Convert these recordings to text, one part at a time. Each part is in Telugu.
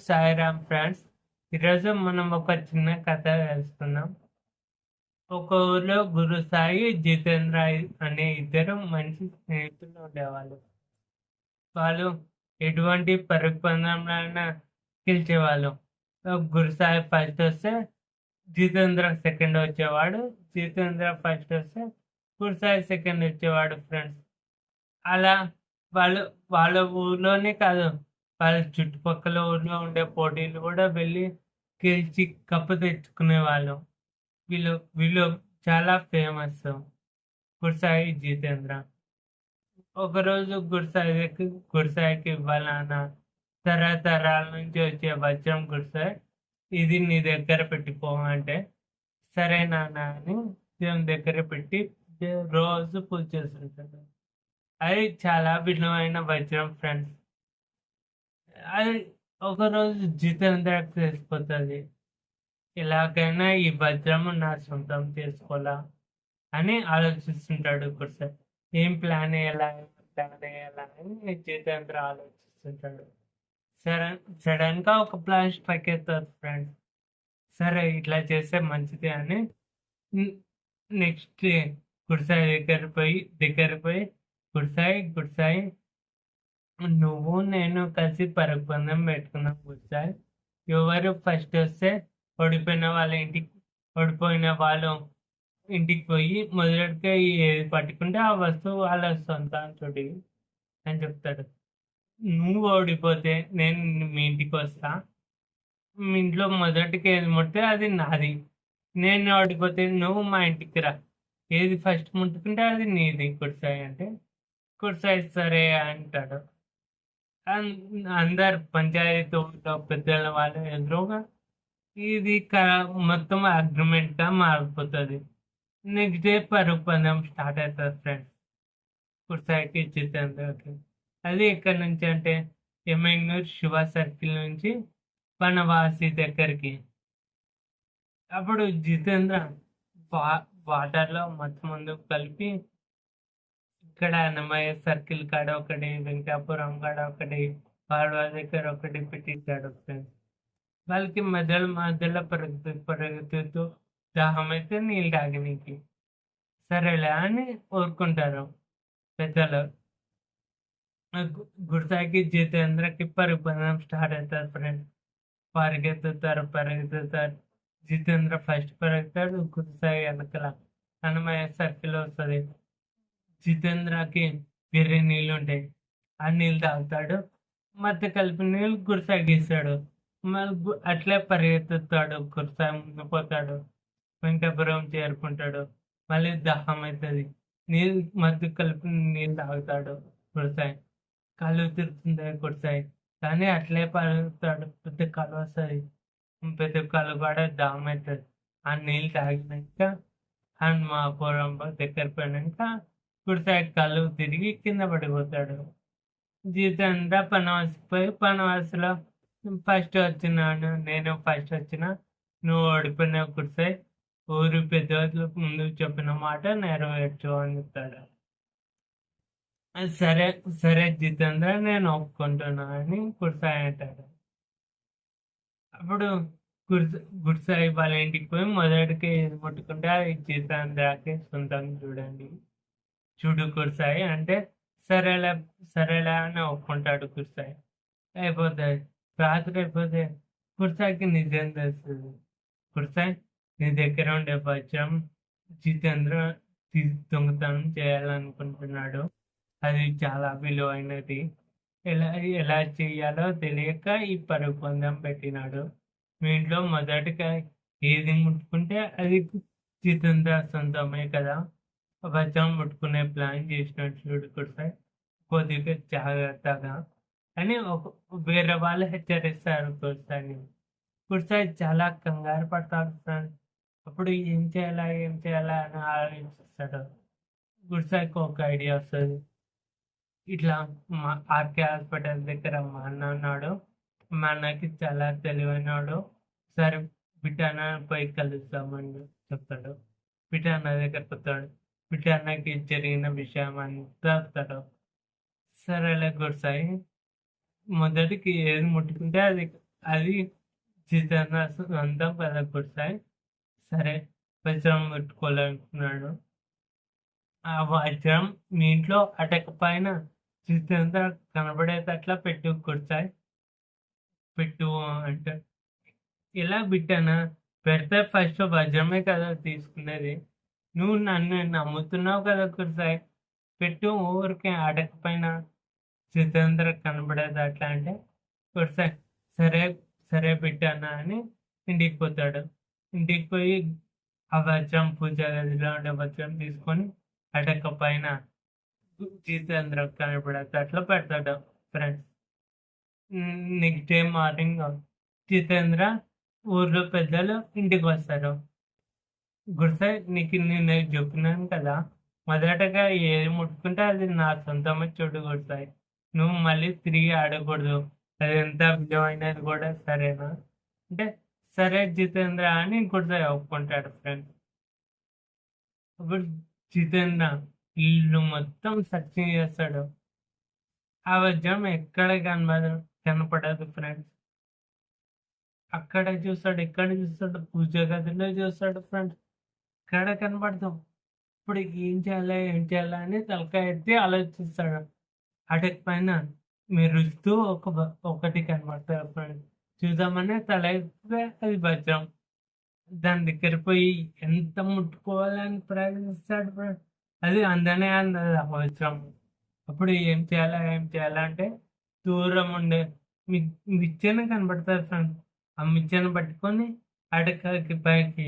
సాయిరామ్ ఫ్రెండ్స్. ఈరోజు మనం ఒక చిన్న కథ తెలుసుకుందాం. ఒక ఊర్లో గురు సాయి, జితేంద్ర అనే ఇద్దరు మంచి స్నేహితులు ఉండేవాళ్ళు. వాళ్ళు ఎటువంటి పరుగు పందెంలోనైనా గెలిచేవాళ్ళు. గురు సాయి ఫస్ట్ వస్తే జితేంద్ర సెకండ్ వచ్చేవాడు. జితేంద్ర ఫస్ట్ వస్తే గురు సాయి సెకండ్ వచ్చేవాడు ఫ్రెండ్స్. అలా వాళ్ళు వాళ్ళ ఊర్లోనే కాదు, వాళ్ళ చుట్టుపక్కల ఊర్లో ఉండే పోటీలు కూడా వెళ్ళి గెలిచి కప్పు తెచ్చుకునేవాళ్ళు. వీళ్ళు వీళ్ళు చాలా ఫేమస్, గురుసాయి జితేంద్ర. ఒకరోజు గురుసాయికి ఇవ్వాలన్న తరతరాల నుంచి వచ్చే వజ్రం గురుసాయి, ఇది నీ దగ్గర పెట్టుకో అంటే, సరే నాన్న అని దేవుని దగ్గర పెట్టి రోజు పూజ చేస్తుంటాడు. అది చాలా విలువైన వజ్రం ఫ్రెండ్స్. అది ఒకరోజు జితేంద్రకు తెలిసిపోతుంది, ఎలాగైనా ఈ వజ్రము నా సొంతం చేసుకోవాలా అని ఆలోచిస్తుంటాడు గురుసాయి. ఏం ప్లాన్ వేయాలా అని జితేంద్ర ఆలోచిస్తుంటాడు. సడన్ గా ఒక ప్లాన్ స్ట్రైక్ అవుతుంది ఫ్రెండ్స్. సరే ఇట్లా చేస్తే మంచిది అని నెక్స్ట్ గురుసాయి దగ్గర పోయి గురుసాయి నువ్వు నేను కలిసి పరుగు పందెం పెట్టుకున్నాం గురుసాయి. ఎవరు ఫస్ట్ వస్తే ఓడిపోయిన వాళ్ళు ఇంటికి పోయి మొదటిగా ఏది పట్టుకుంటే ఆ వస్తువు వాళ్ళ సొంతం చూడి అని చెప్తాడు. నువ్వు ఓడిపోతే నేను మీ ఇంటికి వస్తా, మీ ఇంట్లో మొదటికి ఏది ముడితే అది నాది. నేను ఓడిపోతే నువ్వు మా ఇంటికి రా, ఏది ఫస్ట్ ముట్టుకుంటే అది నీది గురుసాయి అంటే. గురుసాయి సరే అంటాడు. అందరు పంచాయతీలో పెద్దల వాళ్ళు ఎదురుగా ఇది మొత్తం అగ్రిమెంట్ గా మారిపోతుంది. నెక్స్ట్ డే పరుగు పందెం స్టార్ట్ అవుతుంది ఫ్రెండ్స్, గురుసాయికి జితేంద్రకి. అది ఎక్కడి నుంచి అంటే ఎమ్మెన్యూర్ శివ సర్కిల్ నుంచి బనవాసి దగ్గరికి. అప్పుడు జితేంద్ర వాటర్లో మత్తు మందు కలిపి ఇక్కడ అన్నమయ్య సర్కిల్ కాడ ఒకటి, వెంకటాపురం కాడ ఒకటి, పాడవ దగ్గర ఒకటి పెట్టించాడు ఫ్రెండ్స్. వాళ్ళకి మధ్యలో పరుగుతూ దాహం అయితే నీళ్ళు తాగనీకి. సరేలే అని ఊరుకుంటారు పెద్దలు. గురుసాయికి జితేంద్రకి పరుగు పందెం స్టార్ట్ అవుతారు ఫ్రెండ్స్. పరిగెత్తుతారు. జితేంద్ర ఫస్ట్ పరిగెత్తాడు, గురుసాయి వెనకల అన్నమయ్య సర్కిల్ వస్తుంది. జితేంద్రకి వేరే నీళ్ళు ఉంటాయి, ఆ నీళ్ళు తాగుతాడు. మధ్య కలిపి నీళ్ళు గురుసాయికి ఇస్తాడు. మళ్ళీ అట్లే పరిగెత్తుతాడు. గురుసాయి ముందు పోతాడు, వెంకటాపురం చేరుకుంటాడు. మళ్ళీ దాహం అవుతుంది, నీళ్ళు మధ్య కలిపి నీళ్ళు తాగుతాడు గురుసాయి. కళ్ళు తిరుగుతుంది గురుసాయి, కానీ అట్లే పరుగుతాడు. పెద్ద కళ్ళు వస్తుంది, పెద్ద కళ్ళు కూడా దాహం అవుతుంది. ఆ నీళ్ళు తాగినాక హనుమాపురం దగ్గర పోయినాక గురుసాయి కళ్ళు తిరిగి కింద పడిపోతాడు. జితేంద్ర పనవాసిలో ఫస్ట్ వచ్చినాను, నేను ఫస్ట్ వచ్చిన, నువ్వు ఓడిపోయిన గురుసాయి, ఊరు పెద్దవాళ్ళ ముందు చెప్పిన మాట నెరవేర్చు అని చెప్తాడు. సరే సరే జితేంద్ర, నేను ఒప్పుకుంటున్నా అని గురుసాయి అంటాడు. అప్పుడు గురుసాయి వాళ్ళ ఇంటికి పోయి మొదటికి ఏది ముట్టుకుంటే అది జితేంద్రకి సొంతం చూడు గురుసాయి అంటే, సరేలే అని ఒప్పుకుంటాడు గురుసాయి. అయిపోతుంది, రాత్రి అయిపోతే గురుసాయికి నిజం తెలుస్తుంది. గురుసాయి, నీ దగ్గర ఉండే వజ్రం జితేంద్ర దొంగతనం చేయాలనుకుంటున్నాడు, అది చాలా విలువైనది. ఎలా ఎలా చేయాలో తెలియక ఈ పరుగు పందెం పెట్టినాడు. మీ ఇంట్లో మొదటిగా ఏది ముట్టుకుంటే అది జితేంద్ర సొంతమే కదా, వజ్రం ముట్టుకునే ప్లాన్ చేసినట్టు చూడు గురుసాయి, కొద్దిగా జాగ్రత్తగా అని వేరే వాళ్ళు హెచ్చరిస్తారు గురుసాయిని. గురుసాయి చాలా కంగారు పడతాడు ఫ్రెండ్స్. అప్పుడు ఏం చేయాలా అని ఆలోచిస్తాడు. గురుసాయికి ఒక ఐడియా వస్తుంది. ఇట్లా మా ఆర్కే హాస్పిటల్ దగ్గర మా అన్న ఉన్నాడు, మా అన్నకి చాలా తెలివైనవాడు, సరే బిడ్డ పోయి కలుద్దామని చెప్తాడు. బిడ్డ అన్న దగ్గరకు వస్తాడు. బిడ్డ అన్నకి జరిగిన విషయం అంతా చెప్తాడు. సరేలే గురుసాయి, మొదటికి ఏది ముట్టుకుంటే అది అది జితేంద్ర సొంతం కదా గుర్తాయి. సరే వజ్రం ముట్టుకోవాలనుకున్నాడు. ఆ వజ్రం మీ ఇంట్లో అటక పైన జితేంద్ర కనబడేటట్లా పెట్టు గుర్తాయి. పెట్టు అంటే ఇలా పెట్టానా? పెడితే ఫస్ట్ వజ్రమే కదా తీసుకునేది. నువ్వు నన్ను నమ్ముతున్నావు కదా గుర్తాయి. పెట్టు ఊరికే అటక పైన జితేంద్ర కనబడేది అట్లా అంటే గుర్తాయి సరే సరే పెట్టానా అని ఇంటికి పోతాడు. ఇంటికి పోయి ఆ వజ్రం పూజ గదిలో ఉండే వజ్రం తీసుకొని అటక పైన జితేంద్ర కనబడేది అట్లా పెడతాడు friends. Next day morning Jitendra ఊర్లో పెద్దలు ఇంటికి వస్తారు. గుర్తాయి నీకు నేను చెప్పినాను కదా, మొదటగా ఏది ముట్టుకుంటే అది నా సొంతమే చూడు గుర్తాయి. నువ్వు మళ్ళీ తిరిగి ఆడకూడదు, అది ఎంత విలువైనది కూడా సరేనా అంటే సరే జితేంద్ర అని గుర్తాయి ఒప్పుకుంటాడు ఫ్రెండ్స్. అప్పుడు జితేంద్ర ఇల్లు మొత్తం సర్చింగ్ చేస్తాడు. ఆ వజ్రం ఎక్కడ కనపడదు ఫ్రెండ్స్. అక్కడ చూస్తాడు, ఇక్కడ చూస్తాడు, పూజ గదిలో చూస్తాడు ఫ్రెండ్స్, ఎక్కడ కనపడతాం. ఇప్పుడు ఏం చేయాలా అని తలకాయ ఎత్తి ఆలోచిస్తాడు. అటక పైన మెరుస్తూ ఒకటి కనపడతాడు ఫ్రెండ్స్. చూద్దామని తల ఎత్తితే అది వజ్రం. దాని దగ్గర పోయి ఎంత ముట్టుకోవాలని ప్రయత్నిస్తాడు ఫ్రెండ్స్, అది అందనే అందదు ఆ వజ్రం. అప్పుడు ఏం చేయాలా అంటే దూరం ఉండే మిచ్చన కనబడుతుంది ఫ్రెండ్స్. ఆ మిచ్చన పట్టుకొని అడకకి పైకి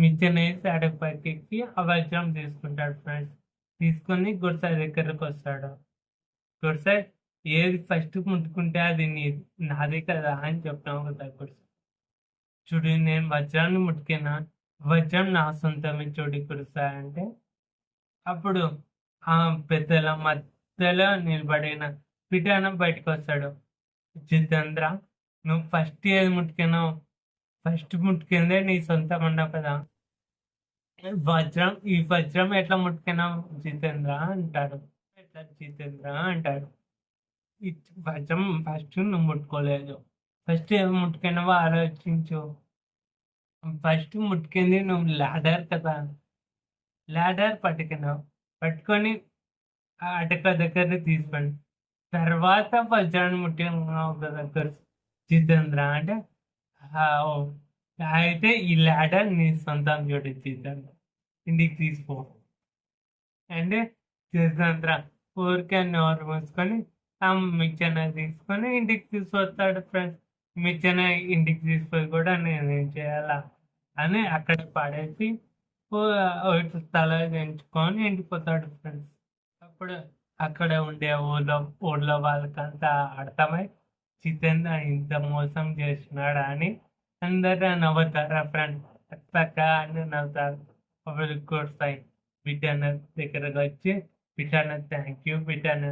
మిచ్చన వేసి అడక పైకి ఎక్కి ఆ వజ్రం తీసుకుంటాడు ఫ్రెండ్స్. తీసుకొని గుడిసాయి దగ్గరకు వస్తాడు. గుడిసాయి ఏది ఫస్ట్ ముట్టుకుంటే అది నాదే కదా అని చెప్తాము కదా గుడిసాయి. చూడు నేను వజ్రాన్ని ముట్టుకున్నా, వజ్రం నా సొంతమే చూడు గుడిసాయి అంటే అప్పుడు ఆ పెద్దల మధ్యలో నిలబడిన పిఠానం బయటకు వస్తాడు. జితేంద్ర నువ్వు ఫస్ట్ ఏది ముట్టుకున్నావు, ఫస్ట్ ముట్టుకుందే నీ సొంతం అన్నావు కదా, ఈ వజ్రం ఎట్లా ముట్టుకున్నావు జితేంద్ర అంటాడు. ఎట్లా జితేంద్ర అంటాడు, ఈ వజ్రం ఫస్ట్ నువ్వు ముట్టుకోలేదు, ఫస్ట్ ఏమి ముట్టుకున్నావో ఆలోచించు. ఫస్ట్ ముట్టుకుంది నువ్వు లాడర్ కదా, లాడర్ పట్టుకొని ఆ అటక దగ్గర తీసుకోండి, తర్వాత వజ్రాన్ని ముట్టుకున్నావు కదా జితేంద్ర అంటే అయితే ఈ లాడర్ నీ సొంతం చూడు జితేంద్ర, ఇంటికి తీసుకో అంటే జితేంద్ర ఊరికే నోరు మూసుకొని ఆ మిచ్చన తీసుకొని ఇంటికి తీసుకొస్తాడు ఫ్రెండ్స్. మిచ్చన ఇంటికి తీసుకొని కూడా నేనేం చేయాలా అని అక్కడ పడేసి తల దించుకొని ఇంటికి పోతాడు ఫ్రెండ్స్. అప్పుడు అక్కడ ఉండే ఊళ్ళో వాళ్ళకంతా అర్థమై జితేంద్ర ఇంత మోసం చేసినాడా అని అందరూ నవ్వుతారు ఫ్రెండ్స్. అక్క అని నవ్వుతారు. అప్పుడు కొడతాయి బిడ్డన దగ్గరకు వచ్చి బిడ్డన థ్యాంక్ యూ బిడ్డన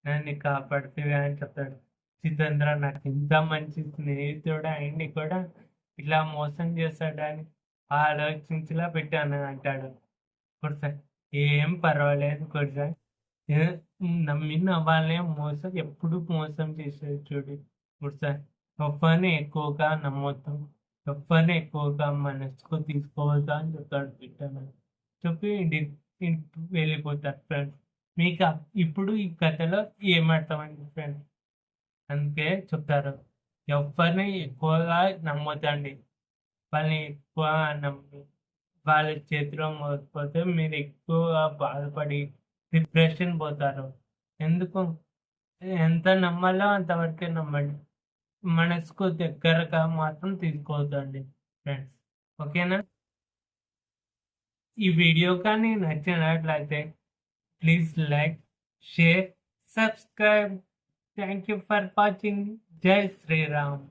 నన్ను కాపాడుతుంది అని చెప్తాడు. జితేంద్ర నాకు ఇంత మంచి స్నేహితుడు అయింది కూడా ఇలా మోసం చేస్తాడని ఆలోచించలా పెట్టాను అంటాడు. కొడతాయి ఏం పర్వాలేదు కొడతాయి, నమ్మిన వాళ్ళే ఎప్పుడు మోసం చేసేది చూడు కొడతాయి. గొప్పని ఎక్కువగా నమ్మొద్దు, గొప్పని ఎక్కువగా మనసుకు తీసుకోవద్దు అని చెప్తాడు పెట్టాను. చెప్పి ఇంటికి వెళ్ళిపోతారు ఫ్రెండ్స్. మీకు ఇప్పుడు ఈ కథలో ఏమర్థమైంది ఫ్రెండ్స్? అందుకే చెప్తారు ఎవరిని ఎక్కువగా నమ్మొద్దండి. వాళ్ళని ఎక్కువ నమ్మి వాళ్ళ చేతిలో మోసపోతే మీరు ఎక్కువగా బాధపడి డిప్రెషన్ పోతారు. ఎందుకు? ఎంత నమ్మాలో అంతవరకే నమ్మండి, మనసుకు దగ్గరగా మాత్రం తీసుకోవద్దండి ఫ్రెండ్స్. ఓకేనా? ఈ వీడియో కానీ నచ్చినట్లయితే please like, share, subscribe. Thank you for watching. జై శ్రీరామ్.